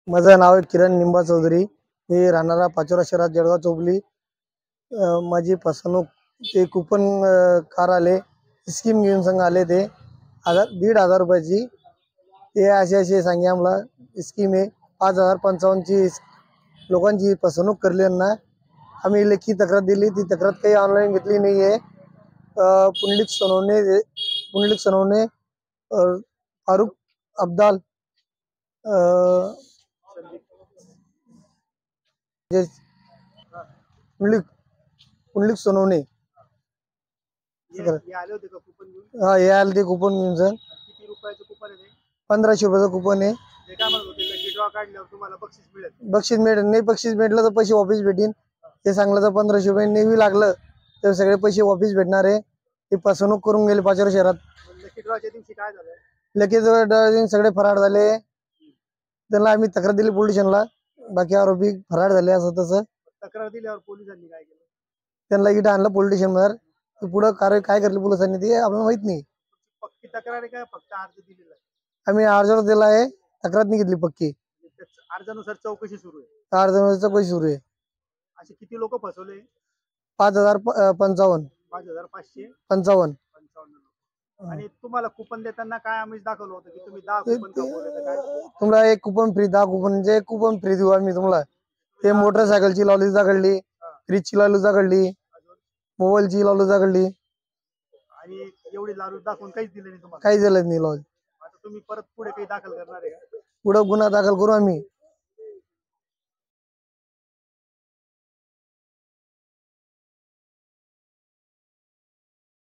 माझं नाव आहे किरण निंबा चौधरी। मी राहणारा पाचोरा शहरात जळगाव चौगली। माझी फसवणूक ते कुपन कार आले स्कीम घेऊन संग आले ते 1,500 रुपयाची। ते असे सांगे आम्हाला स्कीम आहे 5,055 ची लोकांची फसवणूक करली यांना। आम्ही लेखी तक्रार दिली, ती तक्रार काही ऑनलाईन घेतली नाही आहे। पुंडलिक सोनवणे, फारुख अब्दाल, पुंडलिक सोनवणे हे आले होते का कुपन घेऊन? हा, हे आले ते कुपन घेऊन सर। किती रुपयाचं कुपन आहे ते? 1500 रुपयाचं कुपन आहे। ते काय म्हणत होते लकी ड्रॉ काढल्यावर तुम्हाला बक्षीस मिळेल? बक्षीस मिळेल नाही, बक्षीस भेटलं तर पैसे वापस भेटेन। ते सांगलं तर 1500 रुपये नेहमी लागलं तर सगळे पैसे वापस भेटणार आहे। ते फसवणूक करून गेले पाचोरा शहरात। लकी ड्रॉच्या दिवशी काय झालं? लगेच सगळे फरार झाले। त्यांना आम्ही तक्रार दिली पोलीस स्टेशनला, बाकी आरोपी फरार झाले असं तसं। तक्रार दिल्यावर पोलिसांनी काय केलं? त्यांना इथं आणलं पोलीस स्टेशनवर। पुढे कारवाई काय करली पोलिसांनी ते आपल्याला माहित नाही। पक्की तक्रार आहे का फक्त अर्ज दिलेला आहे? आम्ही अर्ज दिला आहे, तक्रार नाही घेतली पक्की। अर्जानुसार चौकशी सुरू आहे? अर्जानुसार चौकशी सुरू आहे। असे किती लोक फसवले? 5,055 5,555 आणि तुम्हाला कुपन देताना काय आम्ही दाखवलं होतं की तुम्ही 10 कुपन कमवले तर काय? तुम्हाला एक कुपन फ्री, 10 कुपन म्हणजे एक कुपन फ्री देऊ आम्ही तुम्हाला। ते मोटरसायकलची लावली जागडली, फ्रीजची लावली जागडली, मोबाईलची लावली जागडली। आणि एवढी लालूच दाखवून काहीच दिलं नाही तुम्हाला? काही दिलं नाही लावली। आता तुम्ही परत पुढे काही दाखल करणार आहे का? पुढे गुन्हा दाखल करू आम्ही।